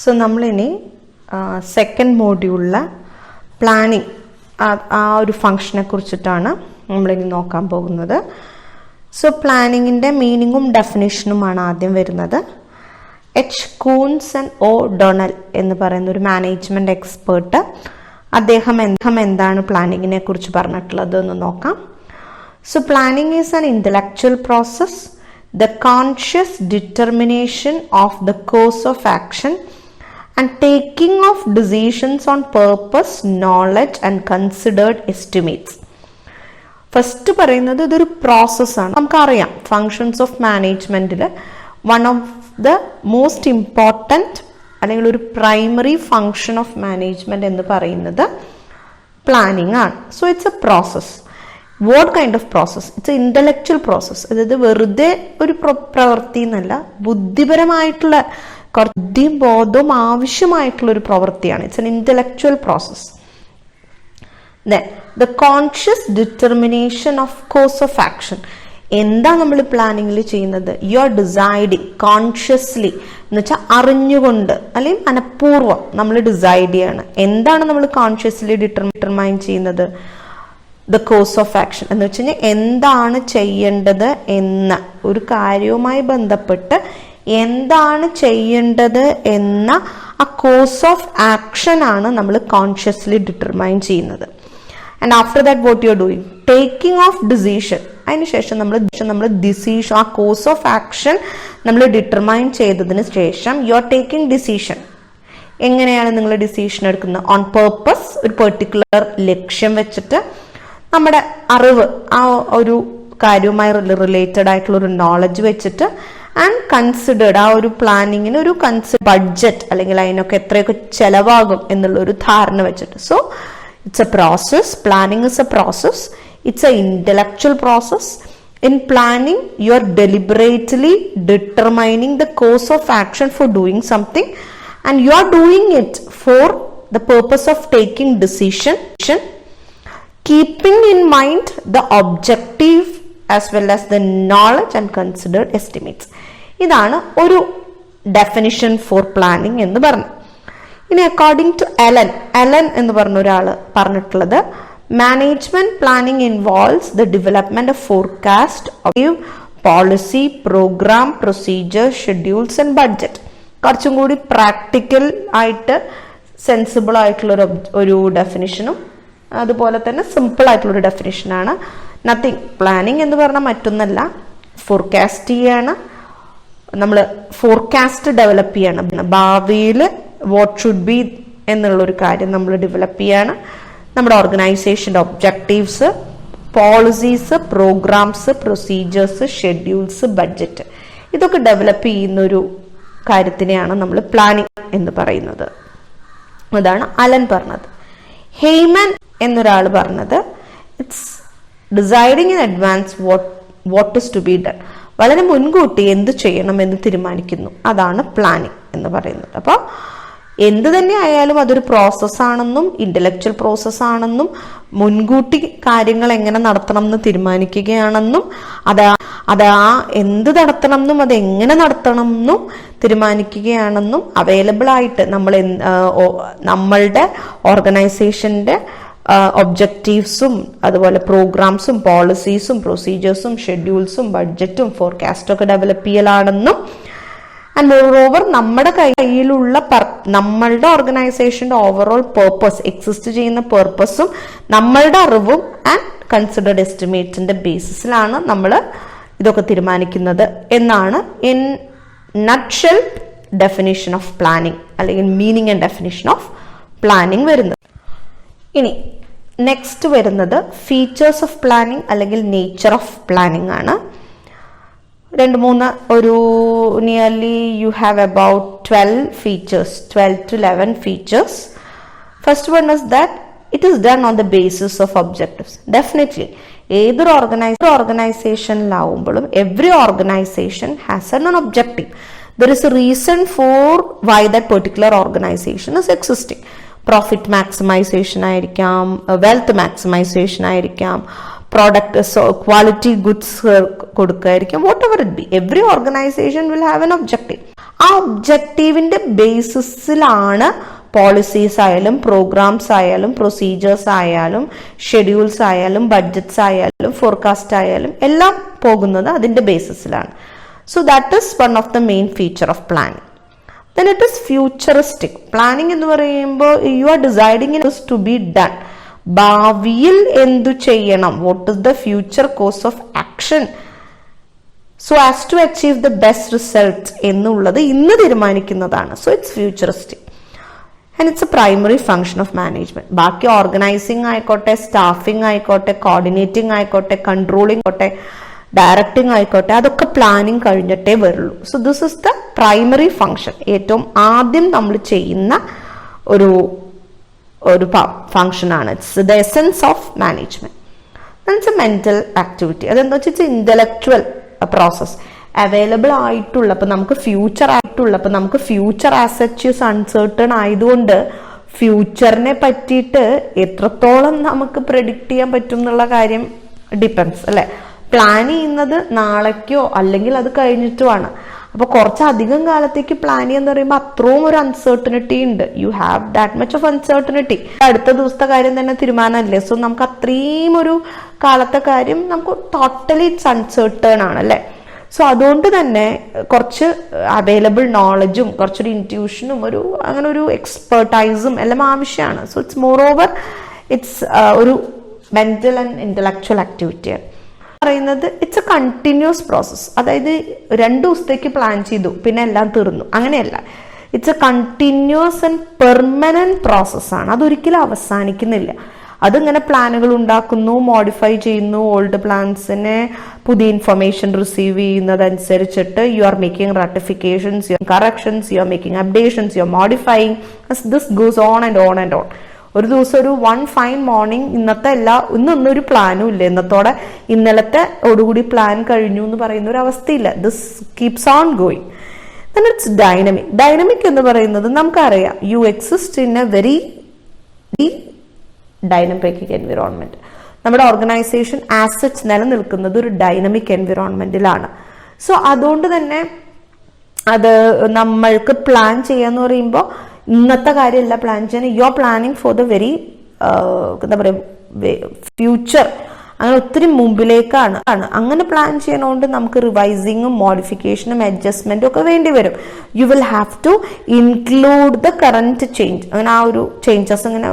So നമ്മളിനി second മോഡ്യൂളിലെ planning ആ ഒരു ഫംഗ്ഷനെ കുറിച്ചിട്ടാണ് നമ്മളിനി നോക്കാൻ പോകുന്നത്. സോ പ്ലാനിങ്ങിൻ്റെ മീനിങ്ങും ഡെഫിനിഷനുമാണ് ആദ്യം വരുന്നത്. എച്ച് കൂൺസ് ആൻഡ് ഒ ഡൊണൽ എന്ന് പറയുന്ന ഒരു മാനേജ്മെൻറ്റ് എക്സ്പേർട്ട് അദ്ദേഹം എന്താണ് പ്ലാനിങ്ങിനെ കുറിച്ച് പറഞ്ഞിട്ടുള്ളത് എന്ന് നോക്കാം. So planning is an intellectual process, the conscious determination of the course of action and taking of decisions on purpose, knowledge and considered estimates. First പറയുന്നത് ഇതൊരു പ്രോസസ്സാണ്. നമുക്കറിയാം ഫങ്ഷൻസ് ഓഫ് മാനേജ്മെൻറ്റിൽ one of the most important അല്ലെങ്കിൽ ഒരു primary function of management എന്ന് പറയുന്നത് planning ആണ്. So it's A process. What kind of process? It's A intellectual process. അതായത് വെറുതെ ഒരു പ്രവൃത്തി എന്നല്ല, ബുദ്ധിപരമായിട്ടുള്ള ബുദ്ധിയും ബോധവും ആവശ്യമായിട്ടുള്ള ഒരു പ്രവൃത്തിയാണ്. It's an intellectual process. Then the conscious determination of course of action. എന്താ നമ്മൾ പ്ലാനിങ്ങിൽ ചെയ്യുന്നത്? യു ആർ ഡിസൈഡിങ് കോൺഷ്യസ്ലി എന്ന് വെച്ചാൽ അറിഞ്ഞുകൊണ്ട് അല്ലെങ്കിൽ മനഃപൂർവ്വം നമ്മൾ ഡിസൈഡ് ചെയ്യാണ്. എന്താണ് നമ്മൾ കോൺഷ്യസ്ലി ഡിറ്റർമൈൻ ചെയ്യുന്നത്? ദ കോഴ്സ് ഓഫ് ആക്ഷൻ എന്ന് വെച്ച് കഴിഞ്ഞാൽ എന്താണ് ചെയ്യേണ്ടത് എന്ന ഒരു കാര്യവുമായി ബന്ധപ്പെട്ട് എന്താണ് ചെയ്യേണ്ടത് എന്ന ആ കോഴ്സ് ഓഫ് ആക്ഷൻ ആണ് നമ്മൾ കോൺഷ്യസ്ലി ഡിറ്റർമൈൻ ചെയ്യുന്നത്. And after that what you are doing? Taking of decision. അതിനുശേഷം നമ്മൾ ഡിസിഷൻ, ആ കോഴ്സ് ഓഫ് ആക്ഷൻ നമ്മൾ ഡിറ്റർമൈൻ ചെയ്തതിന് ശേഷം യു ആർ ടേക്കിംഗ് ഡിസിഷൻ. എങ്ങനെയാണ് നിങ്ങൾ ഡിസിഷൻ എടുക്കുന്നത്? ഓൺ പേർപ്പസ്, ഒരു പെർട്ടിക്കുലർ ലക്ഷ്യം വെച്ചിട്ട് നമ്മുടെ അറിവ്, ആ ഒരു കാര്യവുമായി റിലേറ്റഡ് ആയിട്ടുള്ള ഒരു നോളജ് വെച്ചിട്ട്, ആൻഡ് കൺസിഡേർഡ്, ആ ഒരു പ്ലാനിങ്ങിന് ഒരു ബഡ്ജറ്റ് അല്ലെങ്കിൽ അതിനൊക്കെ എത്രയൊക്കെ ചെലവാകും എന്നുള്ള ഒരു ധാരണ വെച്ചിട്ട്. So it's A process. Planning is A process. It's A intellectual process. In planning you are deliberately determining the course of action for doing something and you are doing it for the purpose of taking decision, keeping in mind the objective as well as the knowledge and considered estimates. ഇതാണ് ഒരു definition for planning എന്ന് പറഞ്ഞു. ഇനി according to Ellen എന്ന് പറഞ്ഞ ഒരാൾ പറഞ്ഞിട്ടുള്ളത്, management planning involves the development of forecast, policy, programme, procedure, schedules and budget. കുറച്ചും കൂടി പ്രാക്ടിക്കൽ ആയിട്ട് സെൻസിബിൾ ആയിട്ടുള്ള ഒരു ഡെഫിനിഷനും അതുപോലെ തന്നെ സിമ്പിൾ ആയിട്ടുള്ളൊരു ഡെഫിനിഷനാണ്. നത്തിങ്. പ്ലാനിങ് എന്ന് പറഞ്ഞാൽ മറ്റൊന്നല്ല, ഫോർകാസ്റ്റ് ചെയ്യാണ്. നമ്മൾ ഫോർകാസ്റ്റ് ഡെവലപ്പ് ചെയ്യാണ്. ഭാവിയിൽ വാട്ട് ഷുഡ് ബി എന്നുള്ളൊരു കാര്യം നമ്മൾ ഡെവലപ്പ് ചെയ്യാണ്. നമ്മുടെ ഓർഗനൈസേഷൻ്റെ objectives, policies, programmes, procedures, schedules, budget, ഇതൊക്കെ ഡെവലപ്പ് ചെയ്യുന്നൊരു കാര്യത്തിനെയാണ് നമ്മൾ പ്ലാനിങ് എന്ന് പറയുന്നത്. അതാണ് അലൻ പറഞ്ഞത്. ഹെയ്മൻ എന്നൊരാൾ പറഞ്ഞത്, it's deciding in advance what is to be done. വളരെ മുൻകൂട്ടി എന്ത് ചെയ്യണം എന്ന് തീരുമാനിക്കുന്നു. അതാണ് പ്ലാനിങ് എന്ന് പറയുന്നത്. അപ്പോൾ എന്ത് തന്നെ ആയാലും അതൊരു പ്രോസസ്സാണെന്നും ഇന്റലക്ച്വൽ പ്രോസസ്സാണെന്നും മുൻകൂട്ടി കാര്യങ്ങൾ എങ്ങനെ നടത്തണം എന്ന് തീരുമാനിക്കുകയാണെന്നും അത് എന്ത് നടത്തണം എന്നും അത് എങ്ങനെ നടത്തണം എന്നും തീരുമാനിക്കുകയാണെന്നും അവൈലബിൾ ആയിട്ട് നമ്മളുടെ ഓർഗനൈസേഷന്റെ ഒബ്ജക്റ്റീവ്സും അതുപോലെ പ്രോഗ്രാംസും പോളിസീസും പ്രൊസീജിയേഴ്സും ഷെഡ്യൂൾസും ബഡ്ജറ്റും ഫോർകാസ്റ്റും ഒക്കെ ഡെവലപ്പ് ചെയ്യലാണെന്നും, ആൻഡ് മോറോവർ നമ്മുടെ കയ്യിലുള്ള നമ്മളുടെ ഓർഗനൈസേഷന്റെ ഓവറോൾ പേർപ്പസ്, എക്സിസ്റ്റ് ചെയ്യുന്ന പേർപ്പസും നമ്മളുടെ അറിവും ആൻഡ് കൺസിഡേർഡ് എസ്റ്റിമേറ്റിന്റെ ബേസിസിലാണ് നമ്മൾ ഇതൊക്കെ തീരുമാനിക്കുന്നത് എന്നാണ് in nutshell definition of planning അല്ലെങ്കിൽ meaning and definition of planning വരുന്നത്. ഇനി നെക്സ്റ്റ് വരുന്നത് ഫീച്ചേഴ്സ് ഓഫ് പ്ലാനിങ് അല്ലെങ്കിൽ നേച്ചർ ഓഫ് പ്ലാനിങ് ആണ്. Nearly you have about 12 to 11 features. First one is that it is done on the basis of objectives. Definitely ഏതൊരു ഓർഗനൈസേഷനിലാവുമ്പോഴും every organization has an objective. There is a reason for why that particular organization is existing. Profit maximisation ആയിരിക്കാം, wealth maximisation ആയിരിക്കാം, product quality goods കൊടുക്കായിരിക്കാം, whatever it be. Every organisation will have an objective. ആ ഒബ്ജക്റ്റീവിന്റെ ബേസിസിലാണ് policies ആയാലും programmes ആയാലും procedures ആയാലും schedules ആയാലും ബഡ്ജറ്റ്സ് ആയാലും ഫോർകാസ്റ്റ് ആയാലും എല്ലാം പോകുന്നത് അതിന്റെ ബേസിസിലാണ്. So that is one of the main feature of planning. Then it is futuristic. Planning എന്ന് പറയുമ്പോൾ you are deciding it is to be done. ഭാവിയിൽ എന്തു ചെയ്യണം, what is the future course of action so as to achieve the best result എന്നുള്ളത് ഇന്ന് തീരുമാനിക്കുന്നതാണ്. So it's futuristic and it's a primary function of management. ബാക്കി organising ആയിക്കോട്ടെ, staffing ആയിക്കോട്ടെ, coordinating ആയിക്കോട്ടെ, controlling ആയിക്കോട്ടെ, ഡയറക്റ്റിംഗ് ആയിക്കോട്ടെ, അതൊക്കെ പ്ലാനിങ് കഴിഞ്ഞിട്ടേ വരുള്ളൂ. So this is the primary function. ഏറ്റവും ആദ്യം നമ്മൾ ചെയ്യുന്ന ഒരു ഫങ്ഷനാണ്. It's the essence of management. It's a mental activity. അതെന്താ വെച്ചാൽ ഇറ്റ്സ് ഇന്റലക്ച്വൽ പ്രോസസ്. അവൈലബിൾ ആയിട്ടുള്ള, ഇപ്പൊ നമുക്ക് ഫ്യൂച്ചർ ആസെറ്റ്സ് അൺസർട്ടൺ ആയതുകൊണ്ട് ഫ്യൂച്ചറിനെ പറ്റിയിട്ട് എത്രത്തോളം നമുക്ക് പ്രെഡിക്റ്റ് ചെയ്യാൻ പറ്റും എന്നുള്ള കാര്യം ഡിപ്പെൻസ് അല്ലെ. പ്ലാൻ ചെയ്യുന്നത് നാളേക്കോ അല്ലെങ്കിൽ അത് കഴിഞ്ഞിട്ടുമാണ്. അപ്പൊ കുറച്ചധികം കാലത്തേക്ക് പ്ലാൻ ചെയ്യാന്ന് പറയുമ്പോൾ അത്രയും ഒരു അൺസർട്ടനിറ്റി ഉണ്ട്. You have that much of uncertainty. അടുത്ത ദിവസത്തെ കാര്യം തന്നെ തീരുമാനമല്ലേ. സോ നമുക്ക് അത്രയും ഒരു കാലത്തെ കാര്യം നമുക്ക് ടോട്ടലി ഇറ്റ്സ് അൺസർട്ടൺ ആണ് അല്ലെ. സോ അതുകൊണ്ട് തന്നെ കുറച്ച് അവൈലബിൾ നോളജും കുറച്ചൊരു ഇൻറ്റ്യൂഷനും അങ്ങനെ ഒരു എക്സ്പെർട്ടൈസും എല്ലാം ആവശ്യമാണ്. So it's more over it's ഒരു മെന്റൽ ആൻഡ് ഇന്റലക്ച്വൽ ആക്ടിവിറ്റിയാണ്. പറയുന്നത് ഇറ്റ്സ് എ കണ്ടിന്യൂസ് പ്രോസസ്. അതായത് 2 ദിവസത്തേക്ക് പ്ലാൻ ചെയ്തു പിന്നെ എല്ലാം തീർന്നു, അങ്ങനെയല്ല. It's A continuous and permanent പ്രോസസ്സാണ്. അതൊരിക്കലും അവസാനിക്കുന്നില്ല. അതിങ്ങനെ പ്ലാനുകൾ ഉണ്ടാക്കുന്നു, മോഡിഫൈ ചെയ്യുന്നു. ഓൾഡ് പ്ലാൻസിനെ പുതിയ ഇൻഫർമേഷൻ റിസീവ് ചെയ്യുന്നതനുസരിച്ചിട്ട് you are making ratifications, you are corrections, you are making updations, you are modifying. This goes on and on and on. ഒരു ദിവസം ഒരു വൺ ഫൈൻ മോർണിംഗ് ഇന്നത്തെ ഇന്നൊന്നും ഒരു പ്ലാനും ഇല്ല, ഇന്നത്തോടെ ഇന്നലത്തെ ഓടുകൂടി പ്ലാൻ കഴിഞ്ഞു എന്ന് പറയുന്ന ഒരു അവസ്ഥയില്ല. This keeps on going. Then it's dynamic. Dynamic എന്ന് പറയുന്നത് നമുക്കറിയാം, you exist in a very dynamic environment. നമ്മുടെ ഓർഗനൈസേഷൻ ആസെറ്റ്സ് നിലനിൽക്കുന്നത് ഒരു ഡൈനമിക് എൻവിറോൺമെന്റിലാണ്. സോ അതുകൊണ്ട് തന്നെ അത് നമ്മൾക്ക് പ്ലാൻ ചെയ്യാന്ന് പറയുമ്പോൾ ഇന്നത്തെ കാര്യമല്ല പ്ലാൻ ചെയ്യാൻ. U are planning for the very എന്താ പറയുക ഫ്യൂച്ചർ. അങ്ങനെ ഒത്തിരി മുമ്പിലേക്കാണ്. അങ്ങനെ പ്ലാൻ ചെയ്യണോണ്ട് നമുക്ക് റിവൈസിങ്ങും മോഡിഫിക്കേഷനും അഡ്ജസ്റ്റ്മെന്റും ഒക്കെ വേണ്ടി വരും. You will have to include the current change. അങ്ങനെ ആ ഒരു ചേഞ്ചസ് ഇങ്ങനെ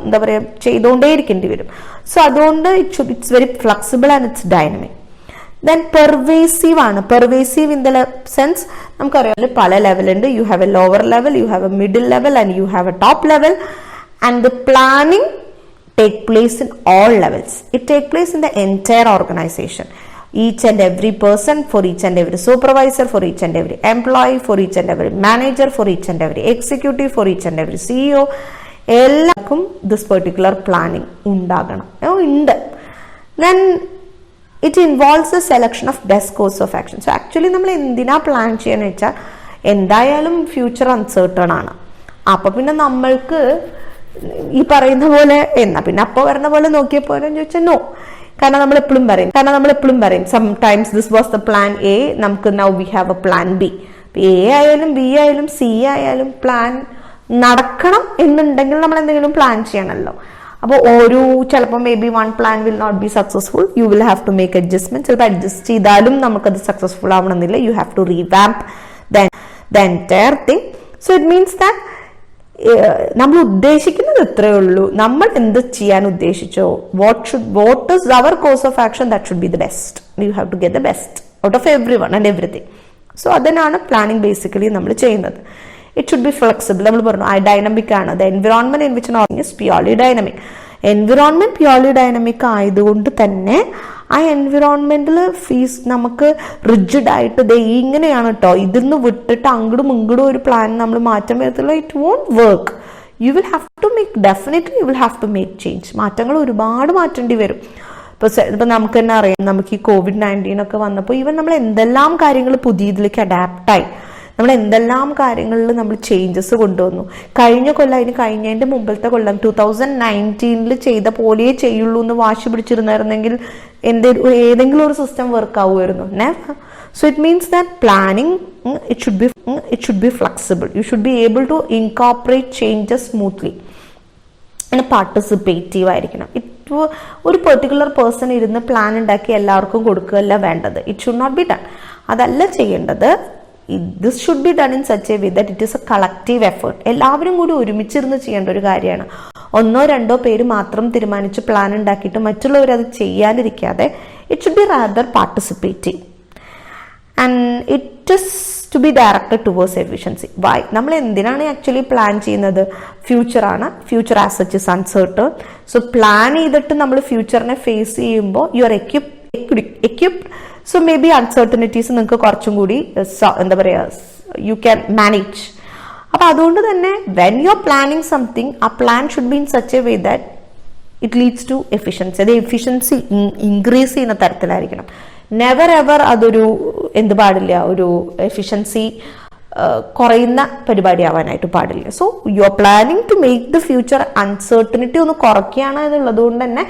എന്താ പറയുക ചെയ്തുകൊണ്ടേ ഇരിക്കേണ്ടി വരും. സോ അതുകൊണ്ട് it's very flexible and it's dynamic. Then pervasive ആണ്. പെർവേസീവ് ഇൻ ദ സെൻസ് നമുക്കറിയാം പല ലെവലുണ്ട്. You have a lower level, you have a middle level and you have a top level. And the planning take place in all levels. It take place in the entire organization. Each and every person, for each and every supervisor, for each and every employee, for each and every manager, for each and every executive, for each and every CEO, എല്ലാവർക്കും this particular planning ഉണ്ടാകണം. ഉണ്ട്. Then it involves the selection of best course of action. So actually നമ്മൾ എന്തിനാ plan ചെയ്യാന്ന് വെച്ചാൽ എന്തായാലും future uncertain ആണ്. അപ്പൊ പിന്നെ നമ്മൾക്ക് ഈ പറയുന്ന പോലെ എന്നാ പിന്നെ അപ്പൊ വരുന്ന പോലെ നോക്കിയ പോലെ ചോദിച്ചാൽ നോ. കാരണം നമ്മൾ എപ്പോഴും പറയും sometimes this was the plan A, നമുക്ക് now we have a plan B. A ആയാലും ബി ആയാലും സി ആയാലും പ്ലാൻ നടക്കണം എന്നുണ്ടെങ്കിൽ നമ്മൾ എന്തെങ്കിലും പ്ലാൻ ചെയ്യണമല്ലോ. അപ്പോൾ ചിലപ്പോൾ maybe one plan will not be successful. You will have to make adjustment. ചിലപ്പോൾ അഡ്ജസ്റ്റ് ചെയ്താലും നമുക്കത് സക്സസ്ഫുൾ ആവണമെന്നില്ല. You have to revamp the entire thing. So it means that നമ്മൾ ഉദ്ദേശിക്കുന്നത് ഇത്രയേ ഉള്ളൂ. നമ്മൾ എന്ത് ചെയ്യാൻ ഉദ്ദേശിച്ചോ, what is our course of action, that should be the best. You have to get the best out of every one and everything. So അതിനാണ് planning basically നമ്മൾ ചെയ്യുന്നത്. It should be flexible. നമ്മൾ പറഞ്ഞു ഡൈനമിക് ആണ്. The environment in which is purely dynamic. Environment purely dynamic ആയതുകൊണ്ട് തന്നെ ആ എൻവിറോൺമെന്റിൽ നമുക്ക് റിജിഡ് ആയിട്ട് ഇങ്ങനെയാണ് കേട്ടോ, ഇതിന്ന് വിട്ടിട്ട് അങ്ങോട്ടും ഇങ്ങോട്ടും ഒരു പ്ലാൻ നമ്മൾ മാറ്റം വരത്തില്ല. It won't work. You will have to make definitely you will have to make change. മാറ്റങ്ങൾ ഒരുപാട് മാറ്റേണ്ടി വരും. ഇപ്പൊ നമുക്ക് തന്നെ അറിയാം, നമുക്ക് ഈ COVID-19 ഒക്കെ വന്നപ്പോൾ ഈവൻ നമ്മൾ എന്തെല്ലാം കാര്യങ്ങൾ പുതിയതിലേക്ക് അഡാപ്റ്റായി, നമ്മൾ എന്തെല്ലാം കാര്യങ്ങളിൽ നമ്മൾ ചേഞ്ചസ് കൊണ്ടുവന്നു. കഴിഞ്ഞ കൊല്ലം അതിന് കഴിഞ്ഞതിന്റെ മുമ്പത്തെ കൊല്ലം 2019 ചെയ്ത പോലെ ചെയ്യുള്ളൂ എന്ന് വാശി പിടിച്ചിരുന്നായിരുന്നെങ്കിൽ ഏതെങ്കിലും ഒരു സിസ്റ്റം വർക്ക് ആവുമായിരുന്നു. Never. So it means that planning it should be flexible. You should be able to incorporate changes smoothly. And participative ആയിരിക്കണം. ഒരു പെർട്ടിക്കുലർ പേഴ്സൺ ഇരുന്ന് പ്ലാൻ ഉണ്ടാക്കി എല്ലാവർക്കും കൊടുക്കുകയല്ല വേണ്ടത്. It should not be done. അതല്ല ചെയ്യേണ്ടത്. This should be done in such a way that it is a collective effort. എല്ലാവരും കൂടി ഒരുമിച്ചിരുന്ന് ചെയ്യേണ്ട ഒരു കാര്യമാണ്. ഒന്നോ രണ്ടോ പേര് മാത്രം തീരുമാനിച്ച് പ്ലാൻ ഉണ്ടാക്കിയിട്ട് മറ്റുള്ളവർ അത് ചെയ്യാനിരിക്കാതെ it should be rather participative. And it is to be directed towards efficiency. Why? നമ്മൾ എന്തിനാണ് ആക്ച്വലി പ്ലാൻ ചെയ്യുന്നത്? ഫ്യൂച്ചറാണ്. Future as such is uncertain. So plan ചെയ്തിട്ട് നമ്മൾ ഫ്യൂച്ചറിനെ ഫേസ് ചെയ്യുമ്പോൾ you are equipped. So may be uncertainties നിങ്ങൾക്ക് കുറച്ചും കൂടി എന്താ പറയുക, യു ക്യാൻ മാനേജ്. അപ്പൊ അതുകൊണ്ട് തന്നെ when you are planning something, ആ plan should be in such a way that it leads to efficiency. അത് എഫിഷ്യൻസി ഇൻക്രീസ് ചെയ്യുന്ന തരത്തിലായിരിക്കണം. നെവർ എവർ അതൊരു എന്ത് പാടില്ല, ഒരു എഫിഷ്യൻസി കുറയുന്ന പരിപാടി ആവാനായിട്ട് പാടില്ല. So you are planning to make the future uncertainty ഒന്ന് കുറയ്ക്കുകയാണ് എന്നുള്ളത് കൊണ്ട് തന്നെ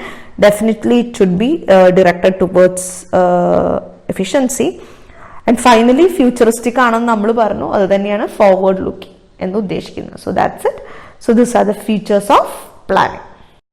definitely it should be directed towards efficiency. And finally futuristic ആണെന്ന് നമ്മൾ പറഞ്ഞു. അത് തന്നെയാണ് ഫോർവേഡ് ലുക്കിംഗ് എന്ന് ഉദ്ദേശിക്കുന്നത്. So that's it. So this are the features of planning.